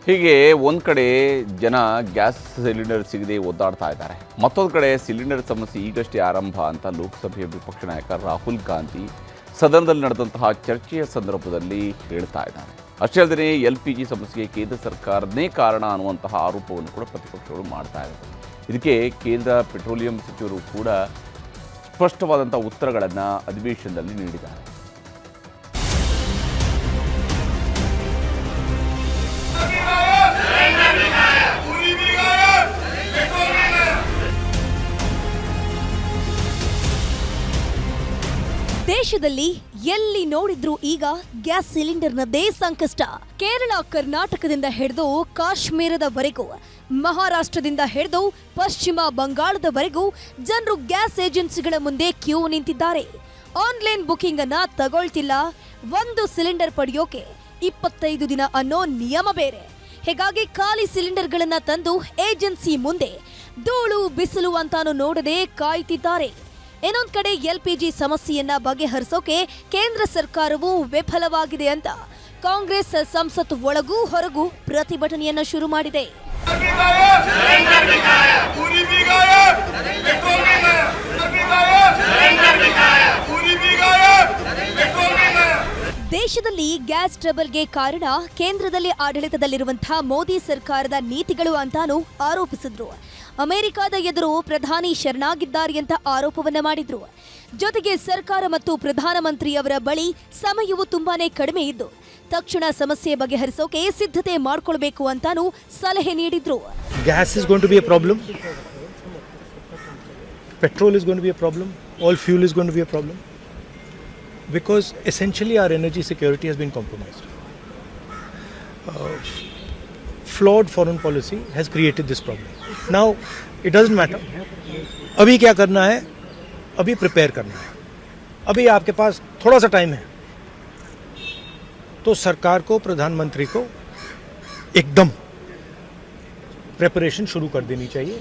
ಹೀಗೆ ಒಂದು ಕಡೆ ಜನ ಗ್ಯಾಸ್ ಸಿಲಿಂಡರ್ ಸಿಗದೆ ಒದ್ದಾಡ್ತಾ ಇದ್ದಾರೆ. ಮತ್ತೊಂದು ಕಡೆ ಸಿಲಿಂಡರ್ ಸಮಸ್ಯೆ ಈಗಷ್ಟೇ ಆರಂಭ ಅಂತ ಲೋಕಸಭೆಯ ವಿಪಕ್ಷ ನಾಯಕ ರಾಹುಲ್ ಗಾಂಧಿ ಸದನದಲ್ಲಿ ನಡೆದಂತಹ ಚರ್ಚೆಯ ಸಂದರ್ಭದಲ್ಲಿ ಹೇಳ್ತಾ ಇದ್ದಾರೆ. ಅಷ್ಟೇ ಅಲ್ಲದೆ LPG ಸಮಸ್ಯೆಗೆ ಕೇಂದ್ರ ಸರ್ಕಾರನೇ ಕಾರಣ ಅನ್ನುವಂತಹ ಆರೋಪವನ್ನು ಕೂಡ ಪ್ರತಿಪಕ್ಷಗಳು ಮಾಡ್ತಾ ಇದ್ದಾರೆ. ಇದಕ್ಕೆ ಕೇಂದ್ರ ಪೆಟ್ರೋಲಿಯಂ ಸಚಿವರು ಕೂಡ ಸ್ಪಷ್ಟವಾದಂಥ ಉತ್ತರಗಳನ್ನು ಅಧಿವೇಶನದಲ್ಲಿ ನೀಡಿದ್ದಾರೆ. ದೇಶದಲ್ಲಿ ಎಲ್ಲಿ ನೋಡಿದ್ರು ಈಗ ಗ್ಯಾಸ್ ಸಿಲಿಂಡರ್ನದ್ದೇ ಸಂಕಷ್ಟ. ಕೇರಳ ಕರ್ನಾಟಕದಿಂದ ಹಿಡಿದು ಕಾಶ್ಮೀರದವರೆಗೂ, ಮಹಾರಾಷ್ಟ್ರದಿಂದ ಹಿಡಿದು ಪಶ್ಚಿಮ ಬಂಗಾಳದವರೆಗೂ ಜನರು ಗ್ಯಾಸ್ ಏಜೆನ್ಸಿಗಳ ಮುಂದೆ ಕ್ಯೂ ನಿಂತಿದ್ದಾರೆ. ಆನ್ಲೈನ್ ಬುಕಿಂಗ್ ಅನ್ನ ತಗೊಳ್ತಿಲ್ಲ. ಒಂದು ಸಿಲಿಂಡರ್ ಪಡೆಯೋಕೆ 25 ದಿನ ಅನ್ನೋ ನಿಯಮ ಬೇರೆ. ಹೀಗಾಗಿ ಖಾಲಿ ಸಿಲಿಂಡರ್ಗಳನ್ನ ತಂದು ಏಜೆನ್ಸಿ ಮುಂದೆ ಧೂಳು ಬಿಸಿಲು ಅಂತಾನು ನೋಡದೆ ಕಾಯ್ತಿದ್ದಾರೆ. ಇನ್ನೊಂದ್ ಕಡೆ LPG ಸಮಸ್ಯೆಯನ್ನ ಬಗೆಹರಿಸೋಕೆ ಕೇಂದ್ರ ಸರ್ಕಾರವು ವಿಫಲವಾಗಿದೆ ಅಂತ ಕಾಂಗ್ರೆಸ್ ಸಂಸತ್ ಒಳಗೂ ಹೊರಗೂ ಪ್ರತಿಭಟನೆಯನ್ನ ಶುರು ಮಾಡಿದೆ. ದೇಶದಲ್ಲಿ ಗ್ಯಾಸ್ ಟ್ರಬಲ್ಗೆ ಕಾರಣ ಕೇಂದ್ರದಲ್ಲಿ ಆಡಳಿತದಲ್ಲಿರುವಂತಹ ಮೋದಿ ಸರ್ಕಾರದ ನೀತಿಗಳು ಅಂತಾನು ಆರೋಪಿಸಿದ್ರು. ಅಮೆರಿಕದ ಎದುರು ಪ್ರಧಾನಿ ಶರಣಾಗಿದ್ದಾರೆ ಅಂತ ಆರೋಪವನ್ನ ಮಾಡಿದ್ರು. ಜೊತೆಗೆ ಸರ್ಕಾರ ಮತ್ತು ಪ್ರಧಾನಮಂತ್ರಿಯವರ ಬಳಿ ಸಮಯವು ತುಂಬಾನೇ ಕಡಿಮೆ ಇದ್ದು ತಕ್ಷಣ ಸಮಸ್ಯೆ ಬಗೆಹರಿಸೋಕೆ ಸಿದ್ಧತೆ ಮಾಡಿಕೊಳ್ಳಬೇಕು ಅಂತಾನು ಸಲಹೆ ನೀಡಿದ್ರು. Gas is going to be a problem, petrol is going to be a problem, all fuel is going to be a problem because essentially our energy security has been compromised. Flawed foreign policy has created this problem. Now it doesn't matter अभी क्या करना है, अभी prepare करना है. अभी आपके पास थोड़ा सा टाइम है तो सरकार को, प्रधानमंत्री को एकदम प्रिपरेशन शुरू कर देनी चाहिए,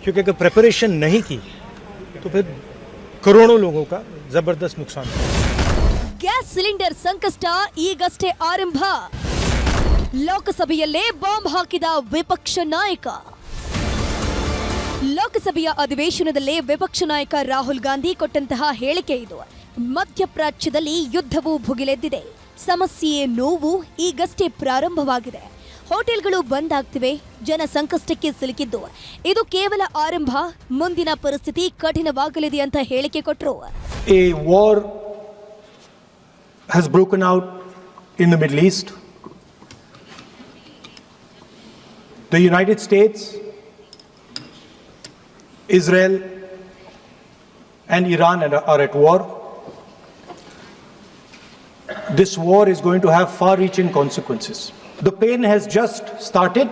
क्योंकि अगर प्रिपरेशन नहीं की तो फिर करोड़ों लोगों का जबरदस्त नुकसान होगा. ಗ್ಯಾಸ್ ಸಿಲಿಂಡರ್ ಸಂಕಷ್ಟ ಈಗಷ್ಟೇ ಆರಂಭ. ಲೋಕಸಭೆಯಲ್ಲೇ ಬಾಂಬ್ ಹಾಕಿದ ವಿಪಕ್ಷ ನಾಯಕ. ಲೋಕಸಭೆಯ ಅಧಿವೇಶನದಲ್ಲೇ ವಿಪಕ್ಷ ನಾಯಕ ರಾಹುಲ್ ಗಾಂಧಿ ಕೊಟ್ಟಂತಹ ಹೇಳಿಕೆ ಇದು. ಮಧ್ಯಪ್ರಾಚ್ಯದಲ್ಲಿ ಯುದ್ಧವು ಭುಗಿಲೆದ್ದಿದೆ. ಸಮಸ್ಯೆಯ ನೋವು ಈಗಷ್ಟೇ ಪ್ರಾರಂಭವಾಗಿದೆ. ಹೋಟೆಲ್ಗಳು ಬಂದ್ ಆಗ್ತಿವೆ. ಜನ ಸಂಕಷ್ಟಕ್ಕೆ ಸಿಲುಕಿದ್ದು ಇದು ಕೇವಲ ಆರಂಭ. ಮುಂದಿನ ಪರಿಸ್ಥಿತಿ ಕಠಿಣವಾಗಲಿದೆ ಅಂತ ಹೇಳಿಕೆ ಕೊಟ್ಟರು. A war has broken out in the Middle East. The United States, Israel, and Iran are at war. This war is going to have far-reaching consequences. The pain has just started.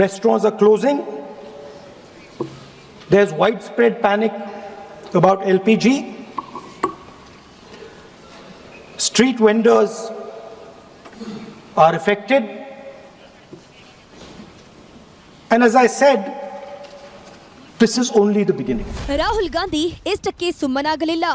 Restaurants are closing. There's widespread panic about LPG. Street vendors are affected. And as I said, this is only the beginning. Rahul Gandhi ಇಷ್ಟಕ್ಕೆ ಸುಮ್ಮನಾಗಲಿಲ್ಲ.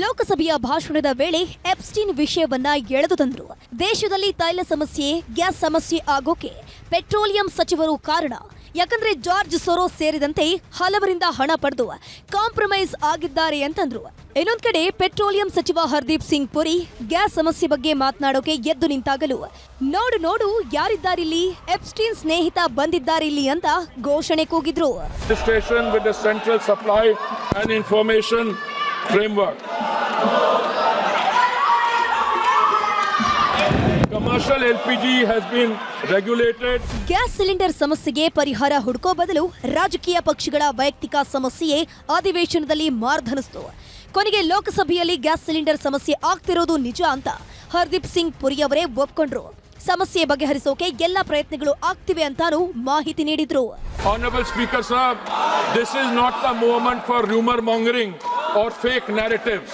ಲೋಕಸಭೆಯ ಭಾಷಣದ ವೇಳೆ Epstein ವಿಷಯವನ್ನ ಎಳೆದು ತಂದ್ರು. ದೇಶದಲ್ಲಿ ತೈಲ ಸಮಸ್ಯೆ, ಗ್ಯಾಸ್ ಸಮಸ್ಯೆ ಆಗೋಕೆ ಪೆಟ್ರೋಲಿಯಂ ಸಚಿವರು ಕಾರಣ. ಯಾಕಂದ್ರೆ ಜಾರ್ಜ್ ಸೊರೋಸ್ ಸೇರಿದಂತೆ ಹಲವರಿಂದ ಹಣ ಪಡೆದು ಕಾಂಪ್ರಮೈಸ್ ಆಗಿದ್ದಾರೆ ಅಂತಂದ್ರು. ಇನ್ನೊಂದ್ ಕಡೆ ಪೆಟ್ರೋಲಿಯಂ ಸಚಿವ ಹರ್ದೀಪ್ ಸಿಂಗ್ ಪುರಿ ಗ್ಯಾಸ್ ಸಮಸ್ಯೆ ಬಗ್ಗೆ ಮಾತನಾಡೋಕೆ ಎದ್ದು ನಿಂತಾಗಲು ನೋಡು ಯಾರಿದ್ದಾರಿಲ್ಲಿ, ಎಪ್ಸ್ಟೀನ್ ಸ್ನೇಹಿತ ಬಂದಿದ್ದಾರಿಲ್ಲಿ ಅಂತ ಘೋಷಣೆ ಕೂಗಿದ್ರು. Commercial LPG has been regulated. Gas cylinder ಸಮಸ್ಯೆಗೆ ಪರಿಹಾರ ಹುಡುಕೋ ಬದಲು ರಾಜಕೀಯ ಪಕ್ಷಗಳ ವೈಯಕ್ತಿಕ ಸಮಸ್ಯೆಯೇ ಅಧಿವೇಶನದಲ್ಲಿ ಮಾರ್ಧನಿಸಿತು. ಕೊನೆಗೆ ಲೋಕಸಭೆಯಲ್ಲಿ ಗ್ಯಾಸ್ ಸಿಲಿಂಡರ್ ಸಮಸ್ಯೆ ಆಗ್ತಿರೋದು ನಿಜ ಅಂತ ಹರ್ದೀಪ್ ಸಿಂಗ್ ಪುರಿ ಅವರೇ ಒಪ್ಕೊಂಡ್ರು. ಸಮಸ್ಯೆ ಬಗೆಹರಿಸೋಕೆ ಎಲ್ಲ ಪ್ರಯತ್ನಗಳು ಆಗ್ತಿವೆ ಅಂತಾನು ಮಾಹಿತಿ ನೀಡಿದ್ರು. Honorable Speaker sir, this is not the moment for rumor mongering or fake narratives.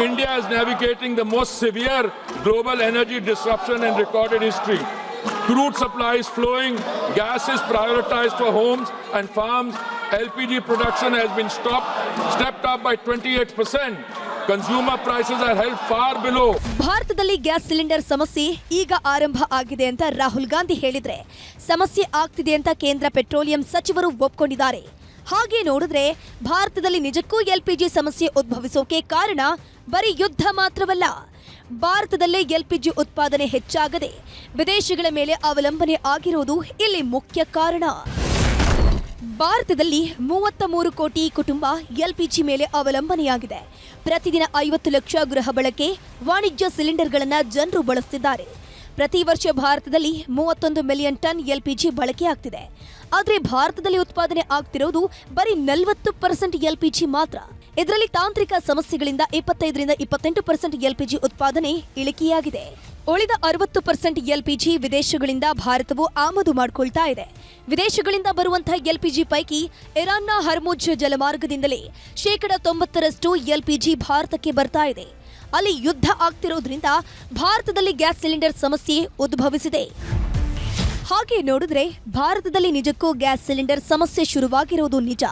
India is navigating the most severe global energy disruption in recorded history. Crude supply is flowing, gas is prioritized for homes and farms, LPG production has been stepped up by 28%. Consumer prices are held far below. ಭಾರತದಲ್ಲಿ gas cylinder ಸಮಸ್ಯೆ ಈಗ ಆರಂಭ ಆಗಿದೆ ಅಂತ ರಾಹುಲ್ ಗಾಂಧಿ ಹೇಳಿದ್ರೆ ಸಮಸ್ಯೆ ಆಗ್ತಿದೆ ಅಂತ ಕೇಂದ್ರ ಪೆಟ್ರೋಲಿಯಂ ಸಚಿವರು ಒಪ್ಕೊಂಡಿದ್ದಾರೆ. ಹಾಗೆ ನೋಡಿದ್ರೆ ಭಾರತದಲ್ಲಿ ನಿಜಕ್ಕೂ LPG ಸಮಸ್ಯೆ ಉದ್ಭವಿಸೋಕೆ ಕಾರಣ ಬರೀ ಯುದ್ಧ ಮಾತ್ರವಲ್ಲ. ಭಾರತದಲ್ಲೇ LPG ಉತ್ಪಾದನೆ ಹೆಚ್ಚಾಗದೆ ವಿದೇಶಗಳ ಮೇಲೆ ಅವಲಂಬನೆ ಆಗಿರೋದು ಇಲ್ಲಿ ಮುಖ್ಯ ಕಾರಣ. ಭಾರತದಲ್ಲಿ 33 ಕೋಟಿ ಕುಟುಂಬ LPG ಮೇಲೆ ಅವಲಂಬನೆಯಾಗಿದೆ. ಪ್ರತಿದಿನ 50 ಲಕ್ಷ ಗೃಹ ಬಳಕೆ ವಾಣಿಜ್ಯ ಸಿಲಿಂಡರ್ಗಳನ್ನು ಜನರು ಬಳಸುತ್ತಿದ್ದಾರೆ. ಪ್ರತಿ ವರ್ಷ ಭಾರತದಲ್ಲಿ 31 ಮಿಲಿಯನ್ ಟನ್ LPG ಬಳಕೆ ಆಗ್ತಿದೆ. ಆದರೆ ಭಾರತದಲ್ಲಿ ಉತ್ಪಾದನೆ ಆಗ್ತಿರೋದು ಬರೀ 40% LPG ಮಾತ್ರ. ಇದರಲ್ಲಿ ತಾಂತ್ರಿಕ ಸಮಸ್ಯೆಗಳಿಂದ 25-28% LPG ಉತ್ಪಾದನೆ ಇಳಿಕೆಯಾಗಿದೆ. ಉಳಿದ 60% LPG ವಿದೇಶಗಳಿಂದ ಭಾರತವು ಆಮದು ಮಾಡಿಕೊಳ್ತಾ ಇದೆ. ವಿದೇಶಗಳಿಂದ ಬರುವಂತಹ LPG ಪೈಕಿ ಇರಾನ್ನ ಹರ್ಮುಜ್ ಜಲಮಾರ್ಗದಿಂದಲೇ 90% LPG ಭಾರತಕ್ಕೆ ಬರ್ತಾ ಇದೆ. ಅಲ್ಲಿ ಯುದ್ಧ ಆಗ್ತಿರೋದ್ರಿಂದ ಭಾರತದಲ್ಲಿ ಗ್ಯಾಸ್ ಸಿಲಿಂಡರ್ ಸಮಸ್ಯೆ ಉದ್ಭವಿಸಿದೆ. ಹಾಗೆ ನೋಡಿದ್ರೆ ಭಾರತದಲ್ಲಿ ನಿಜಕ್ಕೂ ಗ್ಯಾಸ್ ಸಿಲಿಂಡರ್ ಸಮಸ್ಯೆ ಶುರುವಾಗಿರೋದು ನಿಜ.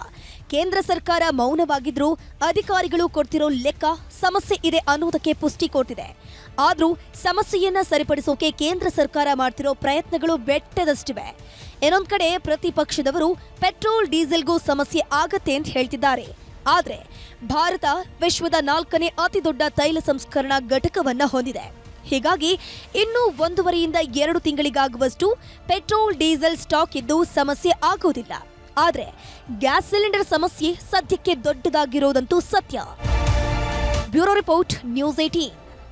ಕೇಂದ್ರ ಸರ್ಕಾರ ಮೌನವಾಗಿದ್ರೂ ಅಧಿಕಾರಿಗಳು ಕೊಡ್ತಿರೋ ಲೆಕ್ಕ ಸಮಸ್ಯೆ ಇದೆ ಅನ್ನೋದಕ್ಕೆ ಪುಷ್ಟಿ ಕೊಟ್ಟಿದೆ. ಆದ್ರೂ ಸಮಸ್ಯೆಯನ್ನ ಸರಿಪಡಿಸೋಕೆ ಕೇಂದ್ರ ಸರ್ಕಾರ ಮಾಡ್ತಿರೋ ಪ್ರಯತ್ನಗಳು ಬೆಟ್ಟದಷ್ಟಿವೆ. ಇನ್ನೊಂದ್ ಕಡೆ ಪ್ರತಿಪಕ್ಷದವರು ಪೆಟ್ರೋಲ್ ಡೀಸೆಲ್ಗೂ ಸಮಸ್ಯೆ ಆಗತ್ತೆ ಅಂತ ಹೇಳ್ತಿದ್ದಾರೆ. ಆದ್ರೆ ಭಾರತ ವಿಶ್ವದ 4ನೇ ಅತಿ ದೊಡ್ಡ ತೈಲ ಸಂಸ್ಕರಣಾ ಘಟಕವನ್ನ ಹೊಂದಿದೆ. ಹೀಗಾಗಿ ಇನ್ನೂ 1.5 ರಿಂದ 2 ತಿಂಗಳಿಗಾಗುವಷ್ಟು ಪೆಟ್ರೋಲ್ ಡೀಸೆಲ್ ಸ್ಟಾಕ್ ಇದ್ದು ಸಮಸ್ಯೆ ಆಗೋದಿಲ್ಲ. ಆದ್ರೆ ಗ್ಯಾಸ್ ಸಿಲಿಂಡರ್ ಸಮಸ್ಯೆ ಸದ್ಯಕ್ಕೆ ದೊಡ್ಡದಾಗಿರೋದಂತೂ ಸತ್ಯ. Bureau report, news 18.